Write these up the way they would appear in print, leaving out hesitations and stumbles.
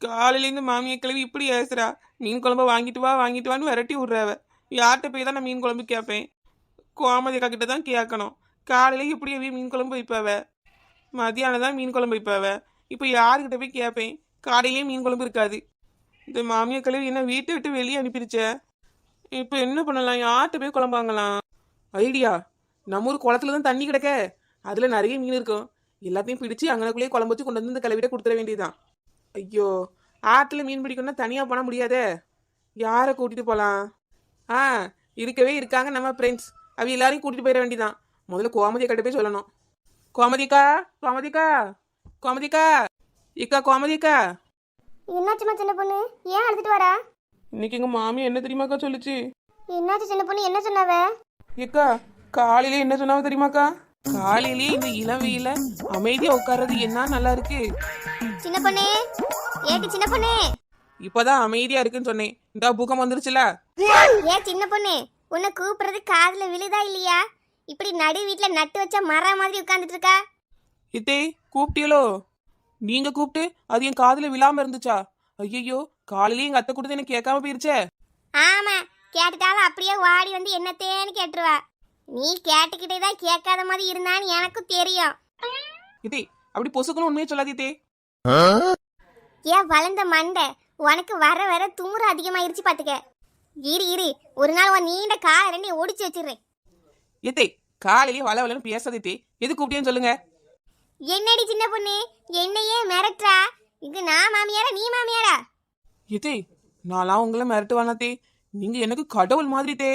காலையிலேருந்து மாமியை கிளவி இப்படி ஏசுறா. மீன் குழம்பு வாங்கிட்டு வா வாங்கிட்டு வான்னு விரட்டி விட்றாவ. யார்கிட்ட போய் தான் நான் மீன் குழம்பு கேட்பேன்? கோமதிக்கா கிட்ட தான் கேட்கணும். காலையில இப்படியே மீன் குழம்பு வைப்பாவ, மதியானம் தான் மீன் குழம்பு வைப்பாவ. இப்போ யாருக்கிட்ட போய் கேட்பேன்? காலையிலேயே மீன் குழம்பு இருக்காது. இந்த மாமியை கிளவி என்ன வீட்டை விட்டு வெளியே அனுப்பிடுச்ச. இப்போ என்ன பண்ணலாம்? யார்கிட்ட போய் குழம்பு வாங்கலாம்? ஐடியா! நம்ம ஊர் குளத்துல தான் தண்ணி கிடக்க, அதில் நிறைய மீன் இருக்கும். எல்லாத்தையும் பிடிச்சி அங்கனக்குள்ளேயே குழம்பு வச்சு கொண்டு வந்து இந்த கிளவிட்ட கொடுத்துட வேண்டியதுதான். ஐயோ, ஆற்றுல மீன் பிடிக்கணும்னா தனியாக போனால் முடியாதே. யாரை கூட்டிகிட்டு போகலாம்? ஆ, இருக்கவே இருக்காங்க நம்ம ஃப்ரெண்ட்ஸ். அவ எல்லாரையும் கூட்டிகிட்டு போயிட வேண்டியதான். முதல்ல கோமதியை கிட்ட போய் சொல்லணும். கோமதிக்கா, கோமதிக்கா, கோமதிக்கா, இக்கா கோமதிக்கா. என்னாச்சுமா சின்ன பொண்ணு? ஏன் அழுதுட்டு வரா? இன்னைக்கு எங்கள் மாமி என்ன தெரியுமாக்கா சொல்லிச்சு? என்னாச்சு சின்ன பொண்ணு? என்ன சொன்னாவ? ஏக்கா, காலையில என்ன சொன்னாவ தெரியுமாக்கா? காலையிலேயே இந்த இளவையில அமைதியா உட்கார்றது என்ன நல்லா இருக்கு. சின்ன பொண்ணே, ஏடி சின்ன பொண்ணே. இப்பதான் அமைதியா இருக்குன்னு சொன்னேன். இந்த பூகம் வந்துருச்சுல. ஏன் சின்ன பொண்ணு, உன்னை கூப்பிடுறது காதுல விழுதா இல்லையா? இப்படி நடு வீட்டுல நட்டு வச்ச மரம் மாதிரி உட்கார்ந்துட்டு இருக்கா. இத்தே கூப்பிட்டீங்களோ? நீங்க கூப்பிட்டு அது என் காதுல விழாம இருந்துச்சா? ஐயோ, காலையிலேயே எங்க அத்தை கூட்டது எனக்கு கேட்காம போயிருச்சே. ஆமா, கேட்டுட்டாலும் அப்படியே வாடி வந்து என்னத்தேன்னு கேட்டுருவா. நீ கேட்டுக்கிட்டே தான் கேட்காத மாதிரி இருந்தான்னு எனக்கும் தெரியும். இதே அப்படி பொசுக்குன்னு உண்மையை சொல்லாதே. ஏன் வளர்ந்த மண்டை, உனக்கு வர வர துமுறு அதிகமாயிருச்சு பாத்துக்க. இரு ஒரு நாள் உன் நீண்ட காலை ரெண்டையும் ஒடிச்சு வச்சிடுறேன். ஏத்தே, காலையிலேயே வள வளன்னு பேசாதே. எது கூப்பிட்டேன்னு சொல்லுங்க. என்னடி சின்ன பொண்ணு, என்னையே மிரட்டுறா? இங்க நான் மாமியாரா நீ மாமியாரா? ஏத்தே, நான்லாம் உங்களை மிரட்டுவானாத்தே. நீங்க எனக்கு கடவுள் மாதிரி தே.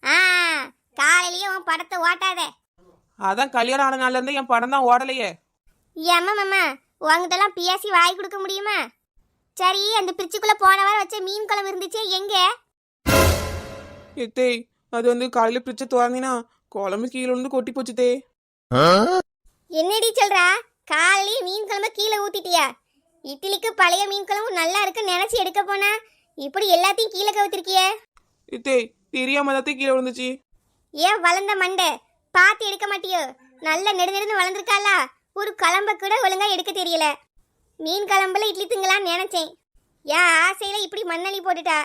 ஆ, காலையிலேயே உன் படத்தை ஓட்டாத. அதான் கல்யாணம் ஆன நாள்ல இருந்து என் படம் தான் ஓடலையே. ஏம்மா உங்ககிட்டலாம் பேசி வாய் கொடுக்க முடியுமா? சரி, அந்த பிரிச்சுக்குள்ள போன வாரம் வச்ச மீன் குழம்பு இருந்துச்சு எங்க? ஏத்தே, அது வந்து காலையில பிரிச்சு துறந்தினா குழம்பு கீழே இருந்து கொட்டி போச்சுதே. என்னடி சொல்றா? காலையிலேயே மீன் குழம்பு கீழே ஊத்திட்டியா? இட்லிக்கு பழைய மீன் குழம்பு நல்லா இருக்கு நினைச்சு எடுக்க போனா இப்படி எல்லாத்தையும் கீழே கவுத்திருக்கியே. ஏத்தே, தெரியாம தான் கீழே விழுந்துச்சு. ஏன் வளர்ந்த மண்டை, பார்த்து எடுக்க மாட்டியோ? நல்ல நெடுநெடுன்னு வளர்ந்துருக்காளா? ஒரு குழம்ப கூட ஒழுங்கா எடுக்க தெரியல. மீன் குழம்புல இட்லி திங்கலான்னு நினைச்சேன். ஏன் ஆசையில இப்படி மண்ணள்ளி போட்டுட்டா?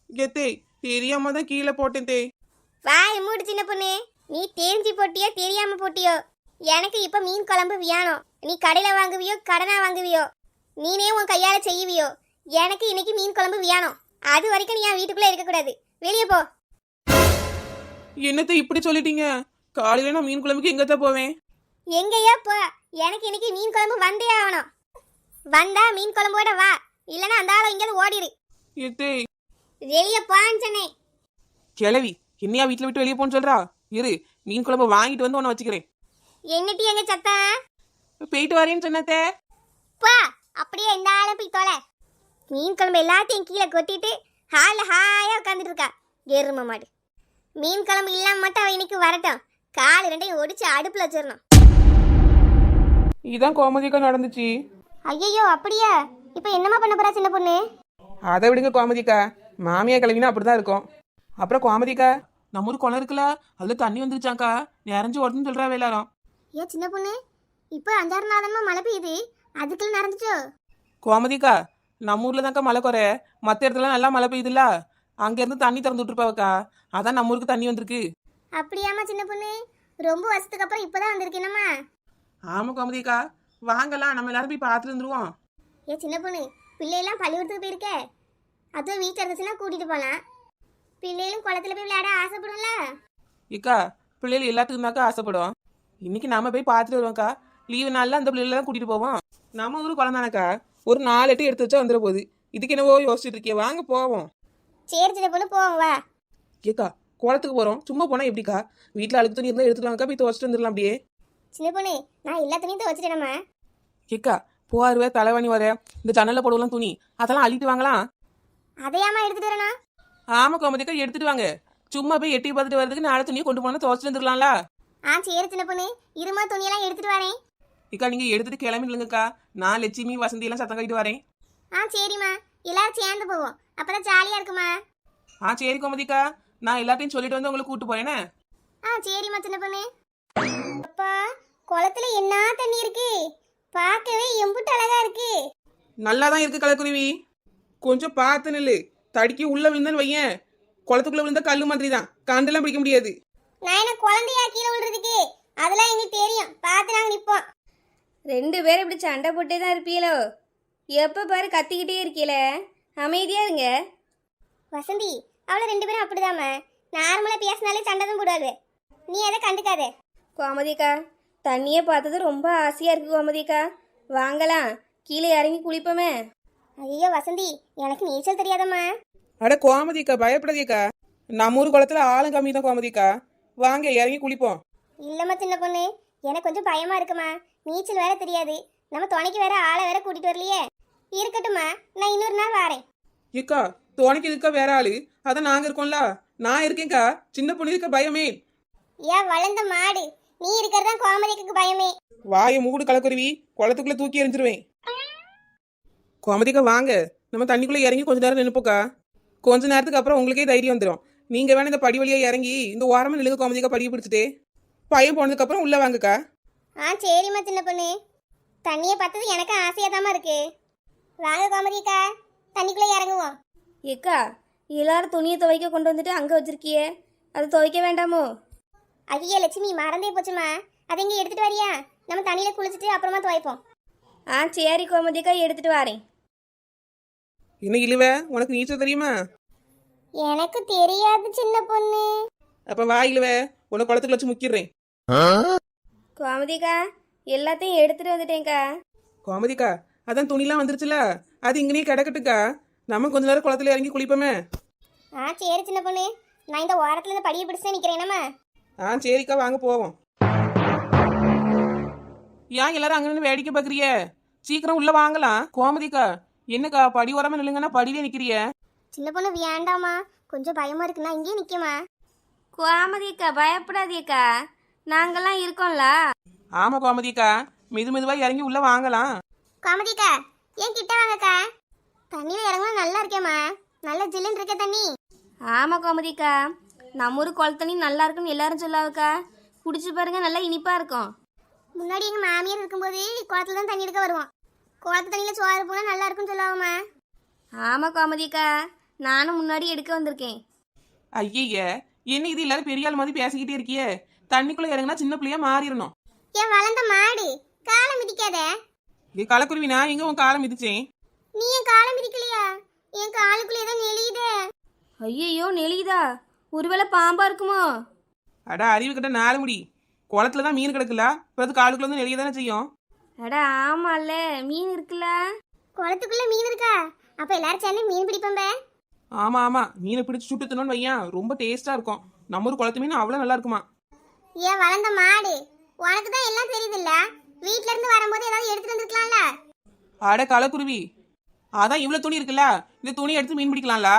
ஏத்தே, தெரியாம தான் கீழே போட்டேன் தே. வாய் மூடு சின்ன பொண்ணு. நீ தெரிஞ்சு போட்டியோ தெரியாம போட்டியோ, எனக்கு இப்ப மீன் குழம்பு வேணும். நீ கடையில வாங்குவியோ கடனா வாங்குவியோ, நீனே உன் கையால செய்வியோ, எனக்கு இன்னைக்கு மீன் குழம்பு வேணும். அது வரைக்கும் நீ என் வீட்டுக்குள்ள இருக்கக்கூடாது. வெளியே போ. என்னத்தை இப்படி சொல்லிட்டீங்க? காலையில நான் மீன் குழம்புக்கு எங்கத்தான் போவேன்? எங்கேயா போ, எனக்கு இன்னைக்கு மீன் குழம்பு வந்தே ஆகணும். வந்தா மீன் குழம்போட வா, இல்லைன்னா அந்த ஆளை இங்கேருந்து ஓடிடு. ஏத்தே, வெளியே போன்னு சொன்னேன். கிளவி என்னையா வீட்டுல விட்டு வெளியே போன்னு சொல்றா? இரு, மீன் குழம்பு வாங்கிட்டு வந்து உன்னை வச்சுக்கிறேன். என்னட்டி எங்க சத்தா? போயிட்டு வரேன்னு சொன்னதே. போ, அப்படியே இந்த ஆளை போய் தொலை. மீன் குழம்பு எல்லாத்தையும் கீழே கொட்டிட்டு ஹாலில் ஹாயா உட்காந்துட்டு இருக்கா எரும மாடு. மீன் குழம்பு இல்லாம மட்டும் அவ இன்னைக்கு வரட்டும். கால் ரெண்டையும் ஒடிச்சு அடுப்புல வச்சிடணும். இதான் கோமதிக்கா நடந்துச்சு. ஐயோ, அப்படியா? இப்போ என்னமா பண்ண போறா சின்ன பொண்ணு? அதை விடுங்க கோமதிக்கா, மாமியா கிளவினா அப்படிதான் இருக்கும். அப்புறம் கோமதிக்கா, நம்ம ஊர் குளம் இருக்குல்ல, அதுல தண்ணி வந்துருச்சாக்கா, நிறைஞ்சு ஓடுன்னு சொல்றாவே எல்லாரும். ஏன் சின்ன பொண்ணு, இப்போ 5-6 நாளமா மழை பெய்யுது, அதுக்குள்ள நடந்துச்சோ? கோமதிக்கா, நம்ம ஊர்ல தான்க்கா மழை குறை. மற்ற இடத்துல நல்லா மழை பெய்யுதுல்ல, அங்க இருந்து தண்ணி திறந்து விட்டுருப்பாவக்கா, அதான் நம்ம ஊருக்கு தண்ணி வந்திருக்கு. அப்படியாமா சின்ன பொண்ணு? ரொம்ப வருஷத்துக்கு அப்புறம் இப்பதான் வந்திருக்கேனம்மா. ஆமா கோமதிக்கா, வாங்கலாம், நம்ம எல்லாரும் போய் பார்த்துட்டு வந்துருவோம். ஏன் சின்ன பொண்ணு, பிள்ளையெல்லாம் பள்ளிக்கூடத்துக்கு போயிருக்க, அதுவும் வீட்டில் இருந்துச்சுன்னா கூட்டிட்டு போகலாம். பிள்ளைகளும் குளத்துல போய் விளையாட ஆசைப்படும்ல. இக்கா, பிள்ளைகள் எல்லாத்துக்கும் தாக்கா ஆசைப்படும். இன்னைக்கு நாம போய் பார்த்துட்டு வருவோம்க்கா. லீவு நாளில் அந்த பிள்ளைகளை தான் கூட்டிட்டு போவோம். நம்ம ஊர் குளம் தானக்கா, ஒரு 4 எட்டு எடுத்து வச்சா வந்துட போகுது. இதுக்கு என்னவோ யோசிச்சுட்டு இருக்கிய, வாங்க போவோம். சரி சின்ன பொண்ணு, போவோம் வா. ஏக்கா, குளத்துக்கு போறோம், சும்மா போனா எப்படிக்கா? வீட்டில் அழுக்கு துணி இருந்தால் எடுத்துக்கலாம்க்கா, போய் துவச்சிட்டு வந்துடலாம் அப்படியே. சின்ன பொண்ணு, நான் எல்லா துணியும் துவச்சிட்டேனம்மா. ஏக்கா, போவாருவே தலைவணி வர இந்த ஜன்னல்ல போடுவோம் துணி, அதெல்லாம் அள்ளிட்டு வாங்கலாம். அதையாமா எடுத்துட்டு வரணும்? ஆமா கோமதிக்கா, எடுத்துட்டு வாங்க. சும்மா போய் எட்டி பார்த்துட்டு வரதுக்கு நாளை துணியை கொண்டு போனா துவச்சிட்டு வந்துடலாம்ல. சரி சின்ன பொண்ணு, இருமா துணியெல்லாம் எடுத்துட்டு வரேன். இக்கா, நீங்க எடுத்துட்டு கிளம்பிடுங்கக்கா. நான் லட்சுமி வசந்தி எல்லாம் சத்தம் கட்டிட்டு வரேன். சரிம்மா, எல்லாரும் சேர்ந்து போவோம், அப்பதான் ஜாலியா இருக்குமா. சரி கோமதிக்கா, நான் எல்லாத்தையும் சொல்லிட்டு வந்து உங்களை கூட்டு போறேனே. சரிம்மா சின்ன பொண்ணு. அப்பா, குளத்துல என்ன தண்ணி இருக்கு, பார்க்கவே எம்புட்டு அழகா இருக்கு. நல்லா தான் இருக்கு கலக்குருவி. கொஞ்சம் பார்த்து நில்லு. தடுக்கி உள்ள விழுந்தான்னு வையேன், குளத்துக்குள்ள விழுந்த கல்லு மாதிரி தான், கண்டெல்லாம் பிடிக்க முடியாது. நான் என்ன குழந்தையா கீழே விழுறதுக்கு? அதெல்லாம் எங்களுக்கு தெரியும், பார்த்து நாங்கள் நிற்போம். 2 பேரும் இப்படி சண்டை போட்டே தான் இருப்பீங்களோ? எப்போ பாரு கத்திக்கிட்டே இருக்கீல, அமைதியா இருங்க. வசந்தி, அவளை 2 பேரும் அப்படிதாம்மா. நார்மலாக பேசினாலே சண்டை தான் போடுவாள். நீ அதை கண்டுக்காத. கோமதிக்கா, தண்ணியை பார்த்தது ரொம்ப ஆசையா இருக்கு கோமதிக்கா. வாங்கலாம், கீழே இறங்கி குளிப்போமே. ஐயோ வசந்தி, எனக்கு நீச்சல் தெரியாதம்மா. அட கோமதிக்கா, பயப்படாதீக்கா. நம்ம ஊர் குளத்துல ஆளும் கம்மி தான் கோமதிக்கா. வாங்க இறங்கி குளிப்போம். இல்லம்மா சின்ன பொண்ணு, எனக்கு கொஞ்சம் பயமா இருக்குமா. நீச்சல் வேற தெரியாது, நம்ம துணைக்கு வேற ஆளை வேற கூட்டிட்டு வரலையே. இருக்கட்டும்மா, நான் இன்னொரு நாள் வரேன். ஏக்கா, துணைக்கு இருக்க வேற ஆளு, அதான் நாங்க இருக்கோம்ல. நான் இருக்கேன்க்கா, சின்ன பொண்ணு இருக்க பயமே. ஏன் வளர்ந்த மாடு, நீ இருக்கிறதான் கோமதிக்கு பயமே. வாயை மூடு கலக்குருவி, குளத்துக்குள்ள தூக்கி எறிஞ்சிருவேன். கோமதிக்கா வாங்க, நம்ம தண்ணிக்குள்ள இறங்கி கொஞ்ச நேரம் நினைப்போக்கா. கொஞ்ச நேரத்துக்கு அப்புறம் உங்களுக்கே தைரியம் வந்துடும். நீங்க வேணா இந்த படி வழியா இறங்கி இந்த ஓரமா நிலுங்க கோமதிக்கா, படியை பிடிச்சிட்டு பையன் போனதுக்கு அப்புறம் உள்ள வாங்கக்கா. சரிம்மா சின்ன பொண்ணு, தண்ணியை பார்த்தது எனக்கு ஆசையாதாம்மா இருக்கு. வாங்க கோமதிக்கா, தண்ணிக்குள்ளே இறங்குவோம். ஏக்கா, எல்லாரும் துணியை துவைக்க கொண்டு வந்துட்டு அங்கே வச்சிருக்கியே, அது துவைக்க வேண்டாமோ? ஐயா லட்சுமி, மறந்தே போச்சுமா. அதை இங்கே எடுத்துட்டு வரியா? நம்ம தண்ணியில குளிச்சுட்டு அப்புறமா துவைப்போம். சரி கோமதிக்கா, எடுத்துட்டு வரேன். என்ன இழுவ, உனக்கு நீச்சல் தெரியுமா? எனக்கு தெரியாது சின்ன பொண்ணு. அப்ப வா இழுவ, உனக்கு குளத்துக்குள்ள வச்சு முக்கிடுறேன். கோமதிக்கா, எல்லாத்தையும் எடுத்துட்டு வந்துட்டேன்க்கா. கோமதிக்கா, அதான் துணிலாம் வந்துருச்சுல, அது இங்கனே கிடக்கட்டுக்கா. நம்ம கொஞ்ச நேரம் குளத்துல இறங்கி குளிப்போமே. சரி சின்ன பொண்ணு, நான் இந்த ஓரத்துல இந்த படியை பிடிச்சு நிக்கிறேன். நம்ம சரிக்கா, வாங்க போவோம். ஏன் எல்லாரும் அங்க நின்று வேடிக்கை பாக்குறிய? சீக்கிரம் உள்ள வாங்கலாம். கோமதிக்கா, என்னக்கா படி ஓரமா நில்லுங்கன்னா படியிலே நிக்கிறிய? சின்ன பொண்ணு வேண்டாமா, கொஞ்சம் பயமா இருக்குண்ணா, இங்கேயே நிக்கமா. கோமதிக்கா, பயப்படாதீக்கா, நாங்கெல்லாம் இருக்கோம்ல. ஆமா கோமதிக்கா, மெதுவா இறங்கி உள்ள வாங்கலாம். கோமதிக்கா, ஏன் கிட்ட வாங்கக்கா. தண்ணியில இறங்கணும் நல்லா இருக்கேம்மா, நல்ல ஜில்லுன்னு இருக்க தண்ணி. ஆமாம் கோமதிக்கா, நம்ம ஊர் குளத்து தண்ணி நல்லா இருக்குன்னு எல்லாரும் சொல்லாவுக்கா. குடிச்சு பாருங்க, நல்லா இனிப்பா இருக்கும். முன்னாடி எங்க மாமியார் இருக்கும்போது குளத்துல தான் தண்ணி எடுக்க வருவோம். குளத்து தண்ணியில சோறு போனா நல்லா இருக்குன்னு சொல்லாவுமா. ஆமாம் கோமதிக்கா, நானும் முன்னாடி எடுக்க வந்திருக்கேன். ஐய, என்ன இது எல்லாரும் பெரிய ஆள் மாதிரி பேசிக்கிட்டே இருக்கியே? தண்ணிக்குள்ள இறங்கினா சின்ன பிள்ளையா மாறிடணும். ஏன் வளர்ந்த மாடு, காலை மிதிக்காத. இது கலக்குருவி, நான் எங்க உன் காலை மிதிச்சேன்? நீ என் காலை மிதிக்கலையா? என் காலுக்குள்ள ஏதோ நெளியுதே. ஐயையோ, நெளியுதா? ஒருவேளை பாம்பா இருக்குமோ? அட அறிவு கிட்ட 4 முடி. குளத்துல தான் மீன் கிடக்குல, இப்போ காலுக்குள்ள வந்து நெளிய தானே செய்யும். அட ஆமால்ல, மீன் இருக்குல்ல. குளத்துக்குள்ள மீன் இருக்கா? அப்ப எல்லாரும் சேர்ந்து மீன் பிடிப்போம்பே. ஆமா, மீனை பிடிச்சு சுட்டு தின்னோன்னு வையன், ரொம்ப டேஸ்டா இருக்கும். நம்ம ஊர் குளத்து மீன் அவ்வளவு நல்லா இருக்குமா. ஏன் வளர்ந்த மாடு, உனக்கு தான் எல்லாம் தெரியுது இல்ல? வீட்ல இருந்து வரும்போது ஏதாவது எடுத்துட்டு வந்திருக்கலாம்ல. அட கலக்குருவி, அதான் இவ்வளவு துணி இருக்குல்ல, இந்த துணி எடுத்து மீன் பிடிக்கலாம்ல.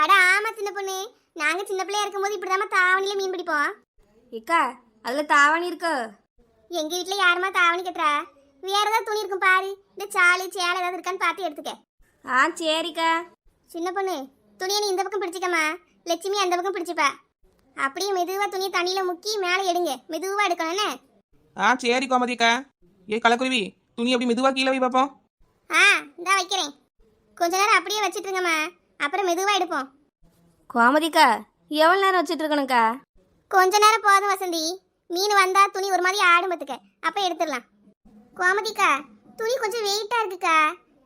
அட ஆமா சின்ன பொண்ணு, நாங்க சின்ன பிள்ளையா இருக்கும்போது இப்படிதான் தாவணியில மீன் பிடிப்போம். ஏக்கா, அதில் தாவணி இருக்கோ? எங்க வீட்டுல யாருமா தாவணி கட்டுறா? வேற ஏதாவது துணி இருக்கும் பாரு, இந்த சாலி சேலை ஏதாவது இருக்கான்னு பார்த்து எடுத்துக்க. சரிக்கா. சின்ன பொண்ணு, துணியை நீ இந்த பக்கம் பிடிச்சிக்கம்மா, லட்சுமி அந்த பக்கம் பிடிச்சிப்பா. அப்படியே மெதுவா துணியை தண்ணியில முக்கி மேலே எடுங்க, மெதுவா எடுக்கணும்னு. சரி கோமதிக்கா. ஏ கலக்குருவி, துணி அப்படி மெதுவா கீழே வை பாப்போம். இந்தா வைக்கிறேன். கொஞ்ச நேரம் அப்படியே வச்சிட்டுருங்கம்மா, அப்புறம் மெதுவா எடுப்போம். கோமதிக்கா, எவ்வளோ நேரம் வச்சுட்டு இருக்கணும்க்கா? கொஞ்ச நேரம் போதும் வசந்தி. மீன் வந்தா துணி ஒரு மாதிரி ஆடும் பத்துக்க, அப்ப எடுத்துடலாம். கோமதிக்கா, துணி கொஞ்சம் வெயிட்டா இருக்குக்கா,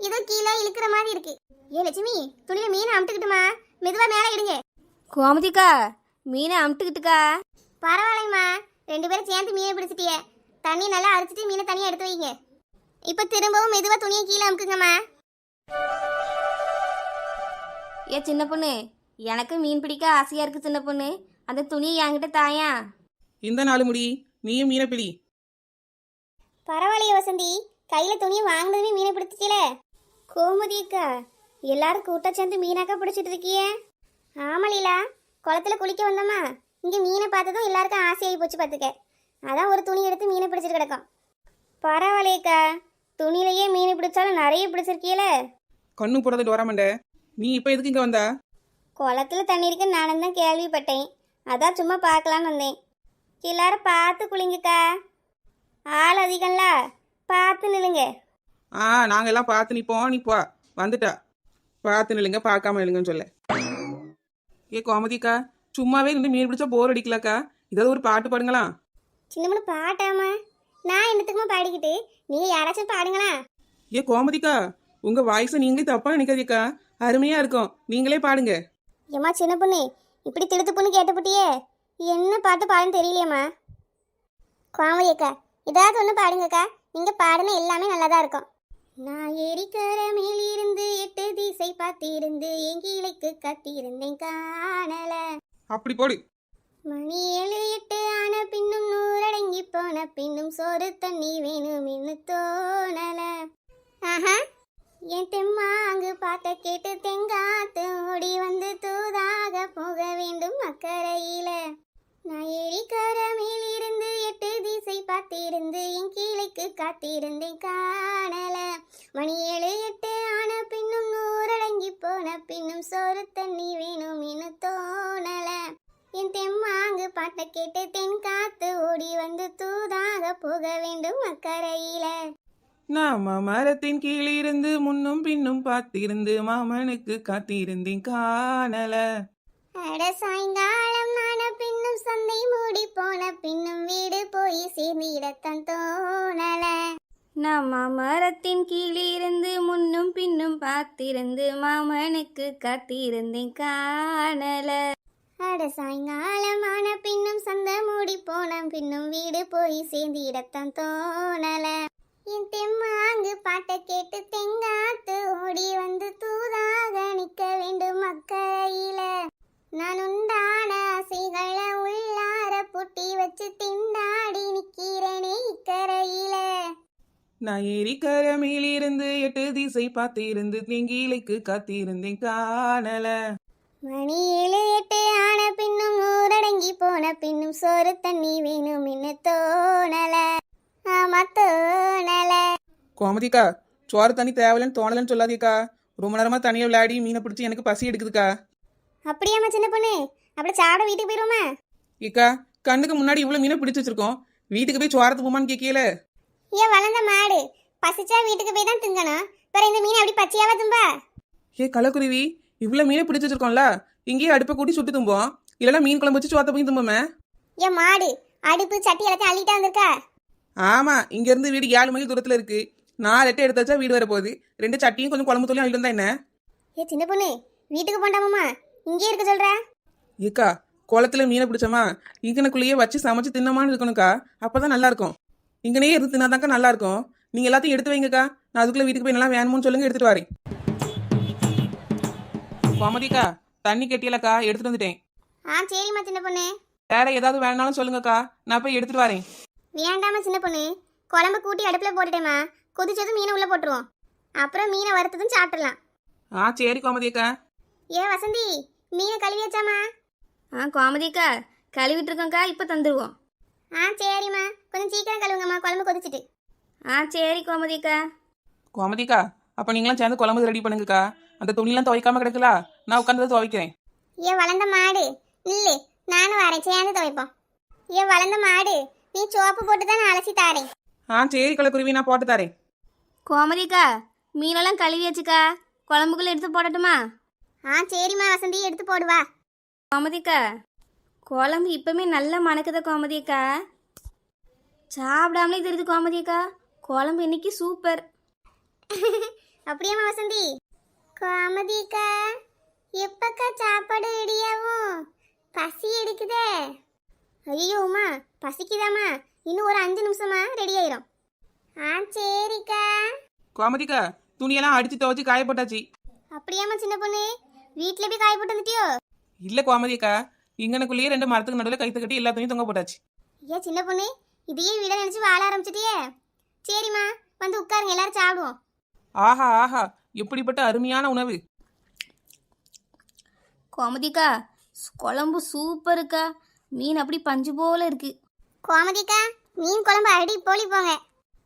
ஏதோ கீழே இழுக்கிற மாதிரி இருக்கு. ஏ லட்சுமி, துணியில மீனை அமுட்டுக்கிட்டுமா, மெதுவா மேலே எடுங்க. கோமதிக்கா, மீனை அமுட்டுக்கிட்டுக்கா. பரவாயில்லைம்மா, 2 பேரும் சேர்ந்து மீனை பிடிச்சிட்டிய. தண்ணி நல்லா அரைச்சிட்டு மீனை தனியாக எடுத்து வைங்க. இப்போ திரும்பவும் மெதுவாக துணியை கீழே அமுக்குங்கம்மா. ஏ சின்ன பொண்ணு, எனக்கு மீன் பிடிக்க ஆசையா இருக்கு சின்ன பொண்ணு, அந்த துணியை என்கிட்ட தாயா. இந்த 4 முடி, நீயும் மீனை பிடி. பரவாயில்லையே வசந்தி, கையில் துணியை வாங்கினதுமே மீனை பிடிச்சிட்டீல. கோமதிக்கா, எல்லாரும் கூட்ட சேர்ந்து மீனாக்கா பிடிச்சிட்டு இருக்கிய? ஆமலீலா, குளத்துல குளிக்க வந்தோமா, இங்கே மீனை பார்த்ததும் எல்லாருக்கும் ஆசையாகி போச்சு பார்த்துக்க. அதான் ஒரு துணி எடுத்து மீனை பிடிச்சிட்டு கிடக்கும். பரவாயில்லையக்கா, துணியிலேயே மீன் பிடிச்சாலும் நிறைய பிடிச்சிருக்கீல. கண்ணு போடுறது வராமண்ட. நீ இப்போ எதுக்கு இங்கே வந்தா? குளத்துல தண்ணி இருக்கு நானும் தான் கேள்விப்பட்டேன், அதான் சும்மா பார்க்கலான்னு வந்தேன். எல்லாரும் பார்த்து குளிங்கக்கா, ஆள் அதிகம்ல, பார்த்து நில்லுங்க. நாங்க எல்லாம் பார்த்து நிப்போம், நீ போ. வந்துட்டா. பார்த்து நில்லுங்க, பார்க்காம நில்லுங்கன்னு சொல்ல. ஏ கோமதிக்கா, சும்மாவே இருந்து மீன் பிடிச்சா போர் அடிக்கலக்கா. ஏதாவது ஒரு பாட்டு பாடுங்களா? சின்ன பொண்ணு பாட்டாமா? நான் என்னத்துக்குமா பாடிக்கிட்டு? நீங்க யாராச்சும் பாடுங்களா? ஏ கோமதிக்கா, உங்க வாய்ஸை நீங்களே தப்பா நினைக்காதீக்கா. அருமையா இருக்கும், நீங்களே பாடுங்க. ஏம்மா சின்ன பொண்ணு, இப்படி திடுத்து பொண்ணு கேட்டுப்பட்டியே, என்ன பாட்டு பாடுன்னு தெரியலையம்மா. கோமதி அக்கா, ஏதாவது ஒன்று பாடுங்கக்கா. நீங்க பாடுன எல்லாமே நல்லா தான் இருக்கும். நான் ஏரிக்கர மேல் இருந்து 8 திசை பார்த்திருந்து என் கிளைக்கு கத்தியிருந்தேன் காணல. அப்படி போடு. மணி 7 8 ஆன பின்னும் நூறடங்கி போன பின்னும் சோறு தண்ணி வேணும் இன்னும் தோணல. ஆஹா, என் தெம்மா அங்கு பாட்ட கேட்டு தெங்காத்து ஓடி வந்து தூதாக போக வேண்டும் அக்கறையில. நான் ஏரிக்கர மேல் இருந்து 8 திசை பார்த்திருந்து என் கீழைக்கு காத்திருந்தேன் காணல. மணி 7 8 ஆன பின்னும் நூறடங்கி போன பின்னும் சோறு தண்ணி வேணும் இன்னும் தோணல. என் தெம்மாங்கு பாட்டை கேட்டு தென் காத்து ஓடி வந்து தூதாக போக வேண்டும் அக்கறையில. நாம மரத்தின் கீழிருந்து முன்னும் பின்னும் பார்த்திருந்து மாமனுக்கு காத்திருந்தேன் காணல. அட சாயங்காலம் ஆன பின்னும் சந்தை மூடி போன பின்னும் வீடு போய் சேர்ந்திடத்தான் தோணல. நம்ம மரத்தின் கீழிருந்து முன்னும் பின்னும் பார்த்திருந்து மாமனுக்கு காத்திருந்தேன் காணல. அட சாயங்காலம் ஆன பின்னும் சந்தை மூடி போன பின்னும் வீடு போய் சேர்ந்திடத்தான் தோணல. என் தெம்மாங்கு பாட்டை கேட்டு தெங்காத்து ஓடி வந்து தூதாக நிற்க வேண்டும் அக்கறையில. நான் உண்டான ஆசைகளை உள்ளார பூட்டி வச்சு திண்டாடி நிக்கிறேனே இக்கரையில. நான் ஏரிக்கர மேலிருந்து 8 திசை பார்த்திருந்து தெங்கீலைக்கு காத்திருந்தேன் காணல. மணி 7 8 ஆன பின்னும் ஊரடங்கி போன பின்னும் சோறு தண்ணி வேணும் இன்னும் தோணல. ஆமா தோணல. கோமதிக்கா, சோறு தண்ணி தேவையில்லைன்னு தோணலன்னு சொல்லாதீக்கா. ரொம்ப நேரமா தனியாக விளையாடி மீனை பிடிச்சி எனக்கு பசி எடுக்குதுக்கா. அப்படியாம்மா சின்ன பொண்ணு? அப்படி சாப்பிட வீட்டுக்கு போயிருவோமா? ஏக்கா, கண்ணுக்கு முன்னாடி இவ்வளோ மீனை பிடிச்சி வச்சிருக்கோம், வீட்டுக்கு போய் சோரத்து போமான்னு கேட்கல. ஏன் வளர்ந்த மாடு பசிச்சா வீட்டுக்கு போய் தான் திங்கணும். வேற இந்த மீன் அப்படி பச்சையாவா தும்பா? ஏ கலக்குருவி, இவ்வளோ மீனை பிடிச்சி வச்சிருக்கோம்ல, இங்கேயே அடுப்பை கூட்டி சுட்டு தும்போம். இல்லைன்னா மீன் குழம்பு வச்சு சோத்த போய் தும்போமே. ஏன் மாடு அடுப்பு சட்டி எல்லாத்தையும் அள்ளிட்டா வந்திருக்கா? ஆமாம், இங்கேருந்து வீடு 7 மைல் தூரத்தில் இருக்குது. 4 8 எடுத்து வச்சா வீடு வர போகுது. 2 சட்டியும் கொஞ்சம் குழம்பு தூளையும் அள்ளிட்டு வந்தா என்ன? ஏ சின்ன பொண்ணு, வீட்டுக்கு போண்டாமாம்மா, இங்கே இருக்க சொல்ற? ஏக்கா, குளத்துல மீனை பிடிச்சோமா இங்கனுக்குள்ளேயே வச்சு சமைச்சு தின்னமான்னு இருக்கணும்க்கா. அப்பதான் நல்லா இருக்கும். இங்கனே இருந்து தின்னாதாக்கா நல்லா இருக்கும். நீங்க எல்லாத்தையும் எடுத்து வைங்கக்கா. நான் அதுக்குள்ள வீட்டுக்கு போய் நல்லா வேணும்னு சொல்லுங்க, எடுத்துட்டு வரேன். கோமதிக்கா, தண்ணி கட்டியலக்கா, எடுத்துட்டு வந்துட்டேன். சரிம்மா சின்ன பொண்ணு. வேற ஏதாவது வேணாலும் சொல்லுங்கக்கா, நான் போய் எடுத்துட்டு வரேன். வேண்டாமா சின்ன பொண்ணு, குழம்பு கூட்டி அடுப்புல போட்டுட்டேம்மா. கொதிச்சதும் மீனை உள்ள போட்டுருவோம். அப்புறம் மீனை வறுத்ததும் சாப்பிடலாம். சரி கோமதிக்கா. ஏ வசந்தி, மீனை கழுவி வச்சாமா? கோமதிக்கா, கழுவிட்டு இருக்கோங்க்கா, இப்போ தந்துடுவோம். சரிம்மா, கொஞ்சம் சீக்கிரம் கழுவுங்கம்மா, குழம்பு கொதிச்சிட்டு. சரி கோமதிக்கா. கோமதிக்கா, அப்ப நீங்களாம் சேர்ந்து குழம்பு ரெடி பண்ணுங்கக்கா. அந்த துணியெல்லாம் துவைக்காம கிடக்கல, நான் உட்காந்து துவைக்கிறேன். ஏ வளர்ந்த மாடு இல்லு, நானும் வரேன், சேர்ந்து துவைப்போம். ஏ வளர்ந்த மாடு, நீ சோப்பு போட்டு தான் நான் அலசி தாரேன். சரி கலக்குருவி, நான் போட்டு தரேன். கோமதிக்கா, மீனெல்லாம் கழுவி வச்சுக்கா, குழம்புக்குள்ள எடுத்து போடட்டுமா? சரிம்மா வசந்தி, எடுத்து போடுவா. கோமதிக்கா, குழம்பு இப்பவுமே நல்லா மணக்குத கோமதிக்கா. சாப்பிடாமலே தெரியுது கோமதிக்கா, குழம்பு இன்னைக்கு சூப்பர். அப்படியாம்மா வசந்தி? கோமதிக்கா, எப்பக்கா சாப்பாடு ரெடியாகும்? பசி எடுக்குதே. ஐயோ உமா, பசிக்குதாம்மா? இன்னும் ஒரு 5 நிமிஷமா ரெடி ஆயிரும். சரிக்கா. கோமதிக்கா, துணியெல்லாம் அடிச்சு துவைச்சு காய போட்டாச்சு. அப்படியாம்மா சின்ன பொண்ணு, வீட்டில் போய் காய போட்டு வந்துட்டியோ? இல்ல கோமதிக்கா, இங்கனுக்குள்ளேயே 2 மரத்துக்கு நடுவில் கைத்து கட்டி எல்லா துணியும் தொங்க போட்டாச்சு. ஏன் சின்ன பொண்ணு, இதையே விட நினைச்சு வாழ ஆரம்பிச்சிட்டியே? சரிம்மா, வந்து உட்காருங்க, எல்லாரும் சாப்பிடுவோம். ஆஹா ஆஹா, எப்படிப்பட்ட அருமையான உணவு. கோமதிக்கா, குழம்பு சூப்பருக்கா, மீன் அப்படி பஞ்சு போல இருக்கு. கோமதிக்கா, மீன் குழம்பு அடி போலி போங்க.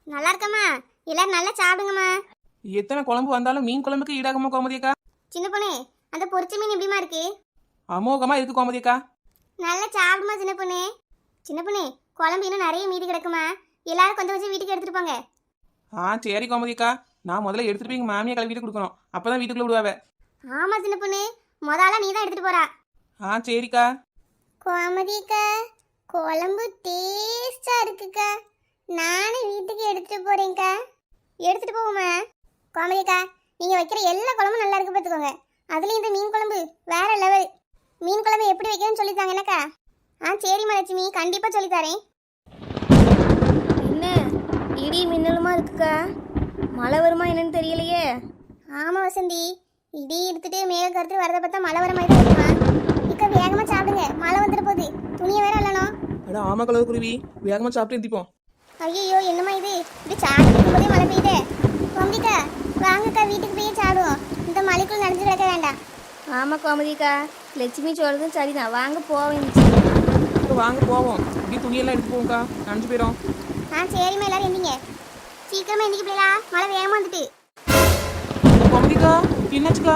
நல்லா இருக்கம்மா, எல்லாரும் நல்லா சாப்பிடுங்கம்மா. எத்தனை குழம்பு வந்தாலும் மீன் குழம்புக்கு ஈடாகுமா கோமதிக்கா? சின்ன பொண்ணு, அந்த பொரிச்ச மீன் எப்படிமா இருக்கு? அமோகமா இருக்கு கோமதிக்கா. நல்லா சாப்பிடுமா சின்ன பொண்ணு. சின்ன பொண்ணு, குழம்பு இன்னும் நிறைய மீதி கிடக்குமா, எல்லாரும் கொஞ்சம் கொஞ்சம் வீட்டுக்கு எடுத்துட்டு போங்க. சரி கோமதிக்கா, நான் முதல்ல எடுத்துட்டு போய் எங்க மாமியை கழுவிட்டு கொடுக்கணும் அப்பதான் வீட்டுக்குள்ள விடுவாவ. ஆமா சின்ன பொண்ணு, முதல்ல நீ தான் எடுத்துட்டு போறா. ஆ சரிக்கா. கோமதிக்கா, குழம்பு டேஸ்டா இருக்குக்கா. நானும் வீட்டுக்கு எடுத்துட்டு போறேன்க்கா. எடுத்துட்டு போவோமா? கோமதிக்கா, நீங்க வைக்கிற எல்லா குழம்பும் நல்லா இருக்கு பார்த்துக்கோங்க. அதுலயும் இந்த மீன் குழம்பு வேற லெவல். மீன் குழம்பு எப்படி வைக்கணும்னு சொல்லித்தாங்க எனக்கா. ஆ சரிம்மா லட்சுமி, கண்டிப்பா சொல்லித்தரேன். என்ன இடி மின்னலுமா இருக்குக்கா? மழை வருமா என்னன்னு தெரியலையே. ஆமா வசந்தி, இடி எடுத்துட்டு மேக கருத்து வரதை பார்த்தா மழை வர மாதிரி தான் இருக்குமா. இக்க வேகமா சாப்பிடுங்க, மழை வந்துட போகுது. துணியை வேற இல்லணும். அட ஆமா கலர் குருவி, வேகமா சாப்பிட்டு எந்திப்போம். ஐயோ என்னம்மா இது, இது சாப்பிட்டு போதே மழை பெய்யுதே. கோமதிக்கா வாங்கக்கா, வீட்டுக்கு போய் சாப்பிடுவோம். இந்த மழைக்குள்ள நனைஞ்சு கிடக்க வேண்டாம். ஆமாம் கோமதிக்கா, லட்சுமி சொல்கிறதும் சரிதான். வாங்க போவேன். வாங்க போவோம். இப்படி துணியெல்லாம் எடுத்து போவோம்க்கா, நனைஞ்சு போயிடும். ஆ சரிம்மா, எல்லாரும் எந்திங்க. சீக்கிரமா எந்திக்க பிள்ளைகளா, மழை வேகமா வந்துட்டு. கோமதிக்கா என்னாச்சுக்கா?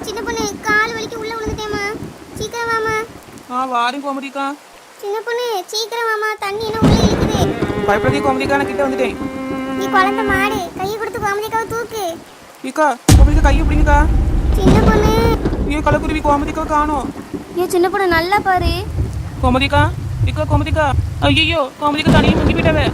சின்ன பொண்ணு கால் வலிக்கு உள்ள விழுந்துட்டேம்மா. சீக்கிரம் வாமா. ஆ வாரேன் கோமதிக்கா. சின்ன பொண்ணு சீக்கிரம் வாமா, தண்ணி என்ன உள்ள இழுக்குது. பயப்படாதே கோமதிக்கா, நான் கிட்ட வந்துட்டேன். நீ குழந்தை மாடு, கையை கொடுத்து கோமதிக்காவை தூக்கு. ஏக்கா கோமதிக்கா கையை பிடிங்கக்கா. சின்ன பொண்ணு. ஏன் கலக்குருவி கோமதிக்கா காணோம். ஏன் சின்ன பொண்ணு நல்லா பாரு. கோமதிக்கா, இக்கா கோமதிக்கா. ஐயோ கோமதிக்கா தனியாக முங்கி போயிட்டாவே.